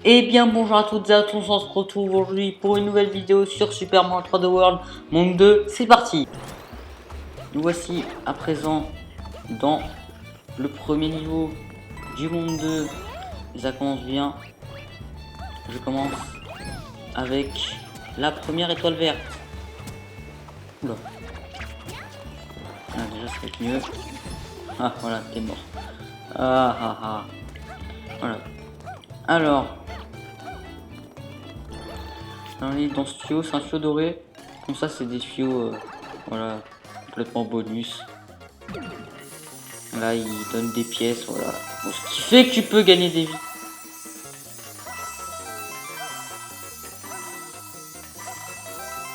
Et bien bonjour à toutes et à tous, on se retrouve aujourd'hui pour une nouvelle vidéo sur Super Mario 3D World Monde 2, c'est parti. Nous voici à présent dans le premier niveau du Monde 2, ça commence bien. Je commence avec la première étoile verte. Oula. Ah, déjà ça va être mieux. Ah voilà, t'es mort. Ah ah ah. Voilà. Alors, on est dans ce tuyau, c'est un tuyau doré. Comme ça, c'est des tuyaux, voilà, complètement bonus. Là, il donne des pièces, voilà. Bon, ce qui fait que tu peux gagner des vies.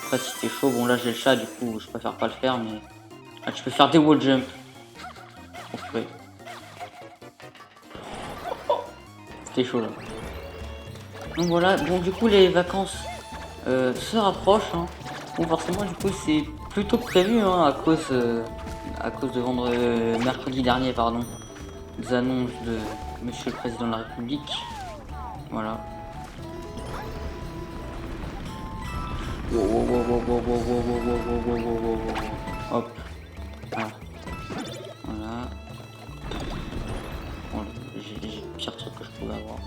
Après, si t'es chaud, bon là j'ai le chat, du coup, je préfère pas le faire, mais là, tu peux faire des wall jump. Okay. C'était chaud là. Donc voilà, bon du coup les vacances se rapprochent. Hein. Bon forcément du coup c'est plutôt prévu hein, à cause de mercredi dernier pardon, des annonces de Monsieur le Président de la République. Voilà. Hop. Voilà. Bon, j'ai le pire truc que je pouvais avoir.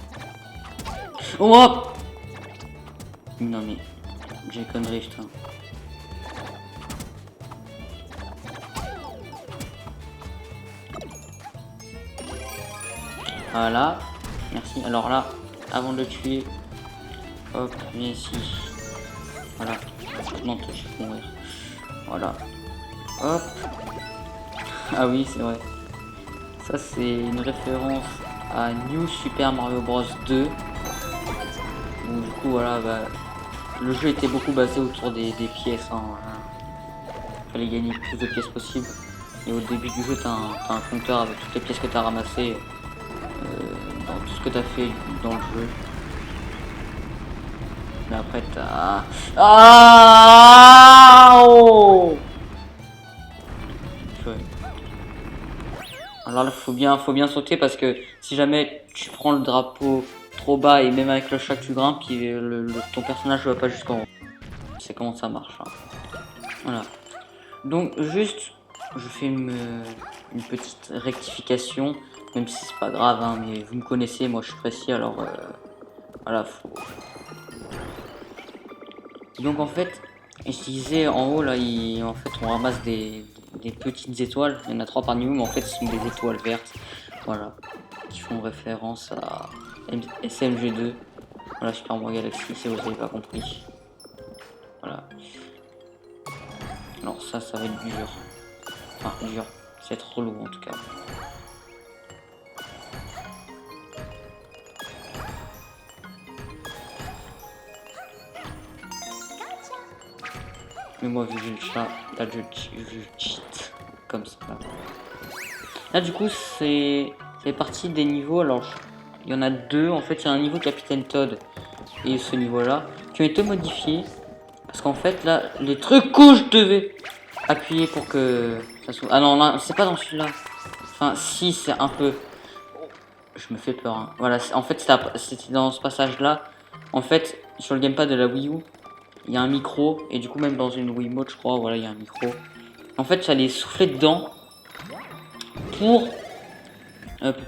Oh! Non mais j'ai connerie putain. Voilà, merci. Alors là, avant de le tuer, hop, viens ici. Voilà, non, je vais mourir. Voilà, hop. Ah oui, c'est vrai. Ça, c'est une référence à New Super Mario Bros 2. Où du coup, voilà, bah, le jeu était beaucoup basé autour des pièces. Hein, voilà. Fallait gagner le plus de pièces possible. Et au début du jeu, t'as un compteur avec toutes les pièces que t'as ramassées. Dans tout ce que t'as fait dans le jeu. Mais après t'as... Ah oh alors là faut bien sauter parce que si jamais tu prends le drapeau trop bas et même avec le chat que tu grimpes, ton personnage va pas jusqu'en haut. C'est comment ça marche. Hein. Voilà. Donc juste, je fais une petite rectification, même si c'est pas grave, hein, mais vous me connaissez, moi je suis précis, alors voilà. Donc en fait, je disais en haut là, en fait on ramasse des petites étoiles, il y en a 3 par niveau, mais en fait ce sont des étoiles vertes, voilà, qui font référence à SMG2, voilà Super Mario Galaxy si vous n'avez pas compris, voilà. Alors ça va être dur, enfin dur, c'est être relou en tout cas. Mais moi vu que j'ai le chat, là je cheat comme ça. Là du coup c'est parti des niveaux, alors il y en a deux, en fait il y a un niveau Capitaine Toad et ce niveau là qui ont été modifiés. Parce qu'en fait là les trucs où je devais appuyer pour que ça soit... Ah non là c'est pas dans celui-là. Enfin si c'est un peu... Je me fais peur hein. Voilà en fait c'était dans ce passage là. En fait sur le gamepad de la Wii U il y a un micro et du coup même dans une Wiimote je crois voilà il y a un micro. En fait j'allais souffler dedans pour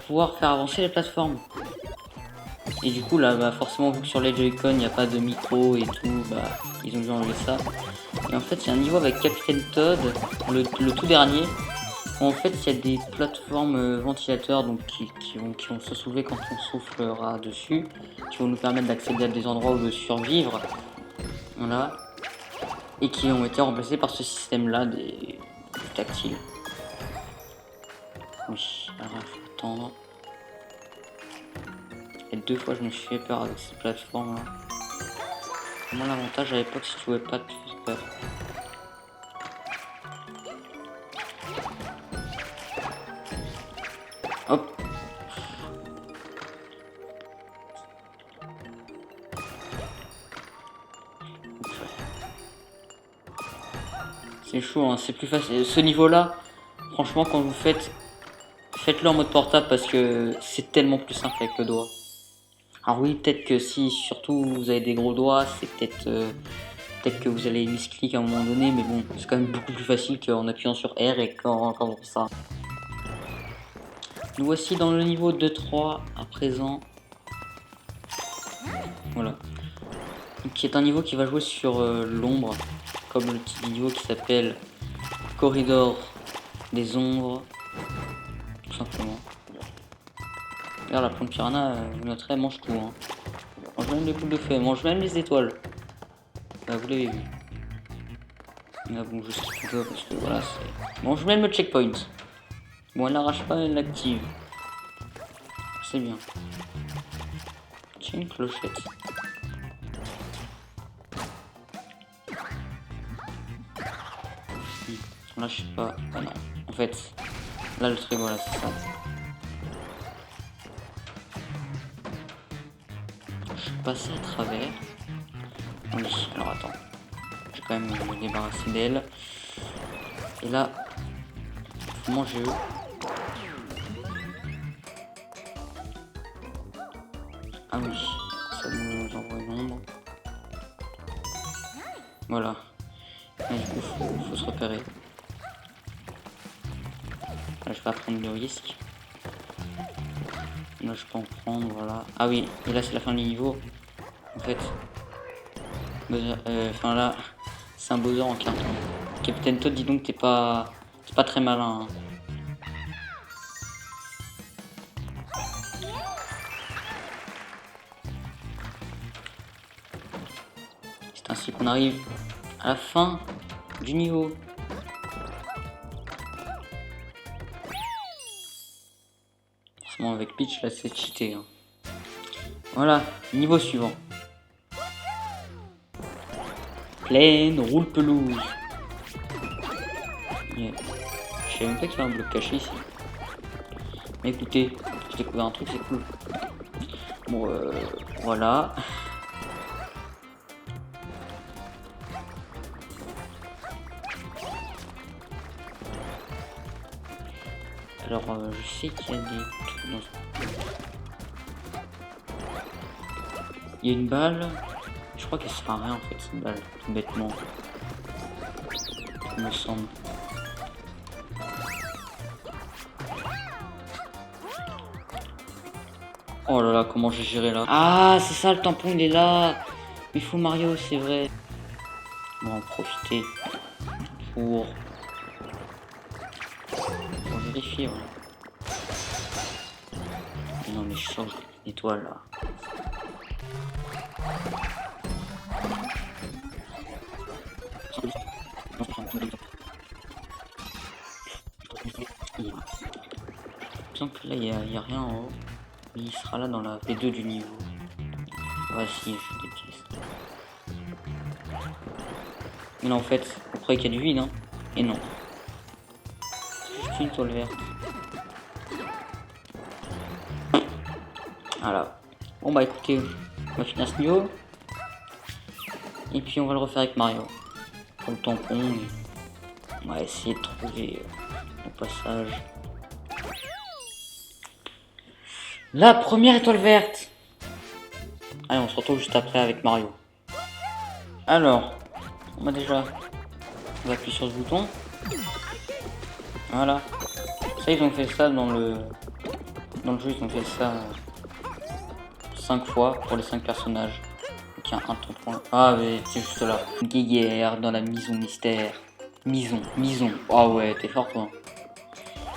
pouvoir faire avancer les plateformes. Et du coup là bah forcément vu que sur les Joy-Con il n'y a pas de micro et tout, bah ils ont dû enlever ça. Et en fait il y a un niveau avec Capitaine Toad, le tout dernier, où en fait il y a des plateformes ventilateurs donc qui vont se soulever quand on soufflera dessus, qui vont nous permettre d'accéder à des endroits où de survivre. Voilà. Et qui ont été remplacés par ce système là des tactiles. Oui, alors il faut attendre. Et 2 fois je me suis fait peur avec ces plateformes là. Moi l'avantage à l'époque si tu pouvais pas te faire peur. Hop. C'est chaud hein, c'est plus facile. Ce niveau là, franchement quand vous faites, faites-le en mode portable parce que c'est tellement plus simple avec le doigt. Alors oui, peut-être que si surtout vous avez des gros doigts, c'est peut-être que vous allez misclick à un moment donné, mais bon, c'est quand même beaucoup plus facile qu'en appuyant sur R et quand on fait ça. Nous voici dans le niveau 2-3 à présent. Voilà. Qui est un niveau qui va jouer sur l'ombre, comme le petit niveau qui s'appelle Corridor des ombres, tout simplement. Regarde, la plante piranha, vous noterez, elle mange tout. Hein. Mange même les boules de feu, elle mange même les étoiles. Bah, vous l'avez vu. Là, bon, je skip un peu parce que voilà, c'est. Mange même le checkpoint. Bon, elle n'arrache pas, elle l'active. C'est bien. Tiens, une clochette. Là, je sais pas. Ah non. En fait, là, le truc, voilà, c'est ça. Je suis passé à travers. Oui, alors attends. Je vais quand même me débarrasser d'elle. Et là, faut manger eux. Ah oui, ça nous envoie une ombre. Voilà. Et du coup, faut se repérer. Là, je vais pas prendre de risque. Là, je peux en prendre, voilà. Ah oui, et là, c'est la fin du niveau. En fait, enfin là, c'est un Bowser en carton. Capitaine Toad, dis donc, t'es pas très malin. Hein. C'est ainsi qu'on arrive à la fin du niveau. Forcément, avec Peach, là, c'est cheaté. Hein. Voilà, niveau suivant. Plaine, roule pelouse. Yeah. Je savais même pas qu'il y avait un bloc caché ici. Mais écoutez, j'ai découvert un truc, c'est cool. Bon, voilà. Alors, je sais qu'il y a des trucs dans ce... Il y a une balle. Je crois qu'elle sert à rien en fait, cette balle, tout bêtement. Il me semble. Oh là là, comment j'ai géré là. Ah, c'est ça, le tampon, il est là. Il faut Mario, c'est vrai. On va en profiter pour vérifier. Voilà. Non, mais je sens une étoile là. Il semble que là, il n'y a rien en haut. Il sera là dans la V2 du niveau. Voici, je déteste. Mais non, en fait, vous croyez qu'il y a du vide, hein? Et non. C'est juste une toile verte. Voilà. Bon bah écoutez, on va finir ce niveau. Et puis on va le refaire avec Mario. Pour le tampon, on va essayer de trouver le passage. La première étoile verte. Allez, on se retrouve juste après avec Mario. Alors, on va déjà... On va appuyer sur ce bouton. Voilà. Ça, ils ont fait ça dans le jeu, ils ont fait ça 5 fois pour les 5 personnages. Donc il y a un tampon. Ah, mais c'est juste là. Une guéguerre dans la maison mystère. Maison. Ah ouais, t'es fort toi.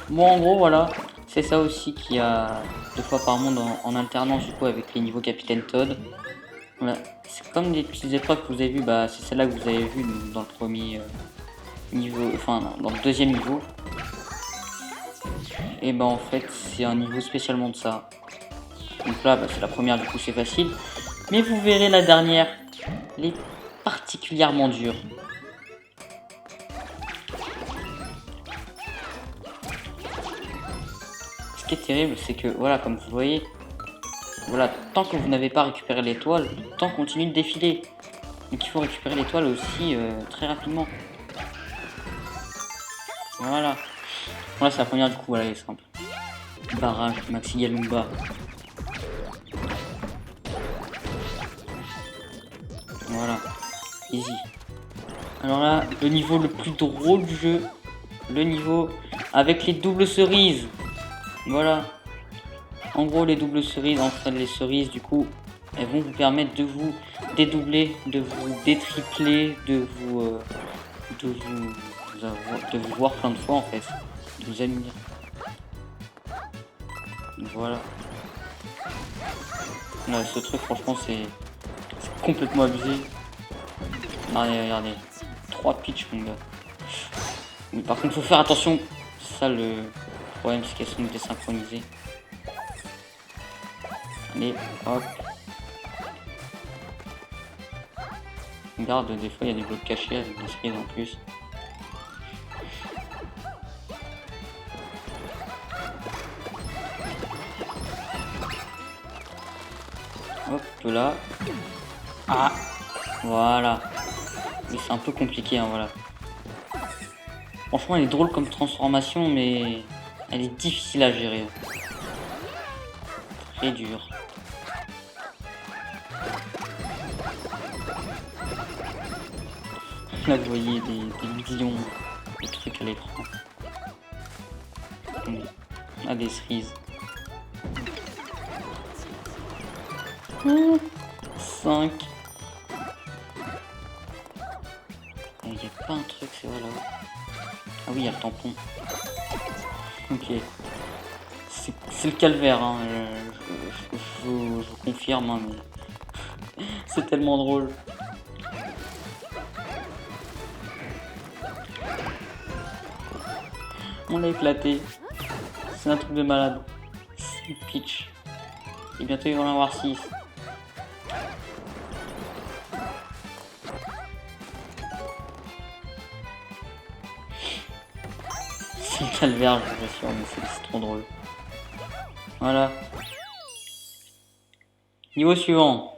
Bon, en gros, voilà. C'est ça aussi qu'il y a 2 fois par monde en alternance du coup avec les niveaux Capitaine Toad. Voilà. C'est comme des petites épreuves que vous avez vues. Bah, c'est celle-là que vous avez vu dans le premier niveau. Enfin, dans le deuxième niveau. Et bah, en fait, c'est un niveau spécialement de ça. Donc là, bah, c'est la première, du coup, c'est facile. Mais vous verrez la dernière, elle est particulièrement dure. Ce qui est terrible, c'est que, voilà, comme vous voyez, voilà, tant que vous n'avez pas récupéré l'étoile, le temps continue de défiler. Donc il faut récupérer l'étoile aussi très rapidement. Voilà. Voilà, c'est la première, du coup, voilà, elle est simple. Barrage, Maxi Galumba. Voilà. Easy. Alors là, le niveau le plus drôle du jeu. Le niveau avec les doubles cerises. Voilà. En gros, les doubles cerises, enfin les cerises, du coup, elles vont vous permettre de vous dédoubler, de vous détripler, de vous voir plein de fois en fait, de vous amuser. Voilà. Là, ce truc, franchement, c'est complètement abusé. Regardez, regardez. 3 pitch, mon gars. Mais par contre, faut faire attention. C'est ça le problème, c'est qu'elles sont désynchronisées. Allez, hop. Regarde, des fois, il y a des blocs cachés avec des cerises en plus. Hop là. Ah, voilà. Mais c'est un peu compliqué, hein, voilà. Franchement, elle est drôle comme transformation, mais elle est difficile à gérer. Très dur. Là, vous voyez des millions de trucs à l'écran. Ah, des cerises. 5. Il n'y a pas un truc, c'est vrai là. Ah oui, il y a le tampon. Ok. C'est le calvaire, hein. Je vous confirme, hein, mais c'est tellement drôle. On l'a éclaté. C'est un truc de malade. 6 pitch. Et bientôt, ils vont en avoir 6. C'est le calvaire, je vous assure, mais c'est trop drôle. Voilà. Niveau suivant.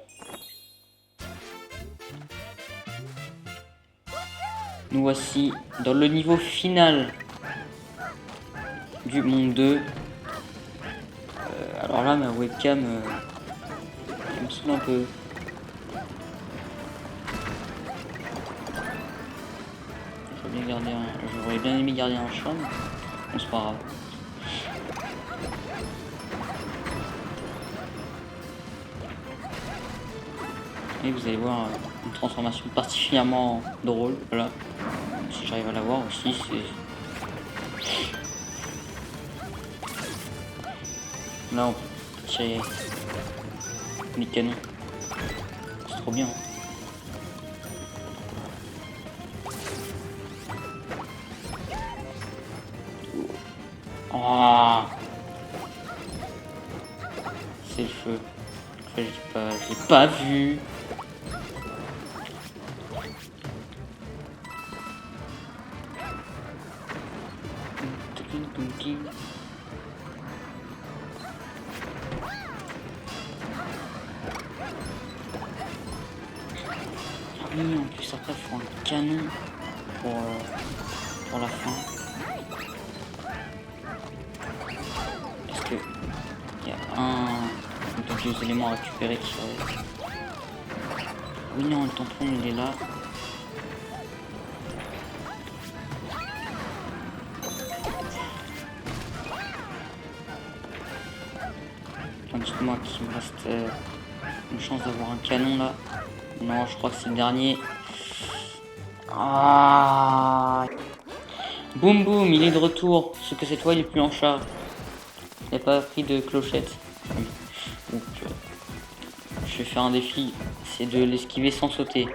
Nous voici dans le niveau final du monde 2. Alors là, ma webcam elle me saoule un peu. J'aurais bien aimé garder un chat, mais bon, c'est pas grave. Et vous allez voir une transformation particulièrement drôle. Voilà. Si j'arrive à la voir aussi, c'est... Là, on peut tirer les canons. C'est trop bien. Oh, c'est le feu. Après, je l'ai pas vu. Oui, en plus après il faut un canon pour la fin. Parce que il y a deux éléments à récupérer qui serait... Oui non, le tampon il est là. Justement qu'il me reste une chance d'avoir un canon là. Non, je crois que c'est le dernier. Ah, boum boum, il est de retour. Ce que c'est toi, il est plus en chat. Il n'a pas pris de clochette. Donc, je vais faire un défi. C'est de l'esquiver sans sauter.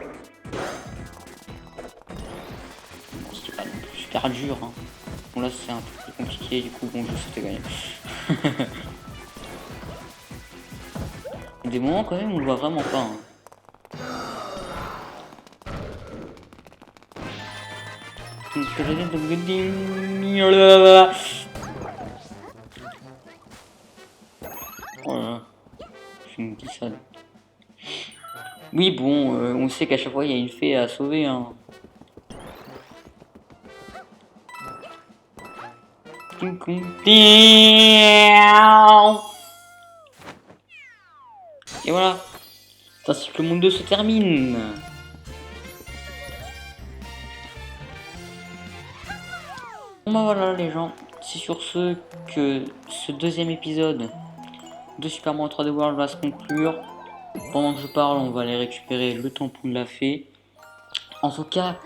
C'est pas non plus super dur. Hein. Bon, là, c'est un peu plus compliqué. Du coup, bon, je sautais quand même. Des moments, quand même, on le voit vraiment pas. Hein. Voilà, je me dis ça. Oui, bon, on sait qu'à chaque fois il y a une fée à sauver. Hein. Et voilà, c'est ainsi que le monde 2 se termine. Bon bah voilà les gens, c'est sur ce que ce deuxième épisode de Super Mario 3D World va se conclure. Pendant que je parle, on va aller récupérer le tampon de la fée. En tout cas,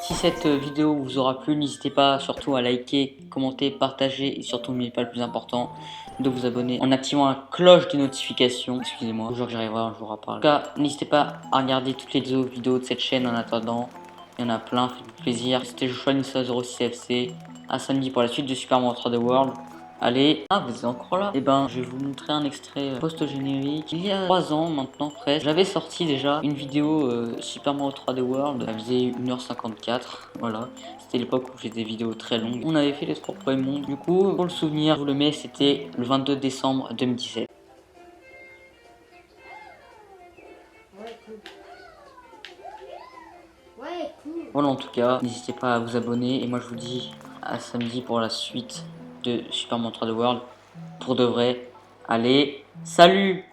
si cette vidéo vous aura plu, n'hésitez pas surtout à liker, commenter, partager et surtout, n'oubliez pas le plus important, de vous abonner en activant la cloche des notifications. Excusez-moi, toujours que j'arriverai un jour à parler. En tout cas, n'hésitez pas à regarder toutes les autres vidéos de cette chaîne en attendant. Il y en a plein, faites-vous plaisir. C'était Joshua Nissa06FC. À samedi pour la suite de Super Mario 3D World. Allez, ah vous êtes encore là? Et ben je vais vous montrer un extrait post-générique. Il y a 3 ans maintenant presque, j'avais sorti déjà une vidéo Super Mario 3D World. Elle faisait 1h54, voilà. C'était l'époque où j'ai des vidéos très longues. On avait fait les 3 premiers mondes. Du coup, pour le souvenir, je vous le mets, c'était le 22 décembre 2017. Ouais, cool. Ouais, cool. Voilà, en tout cas, n'hésitez pas à vous abonner. Et moi je vous dis à samedi pour la suite de Super Mario 3D World. Pour de vrai. Allez, salut!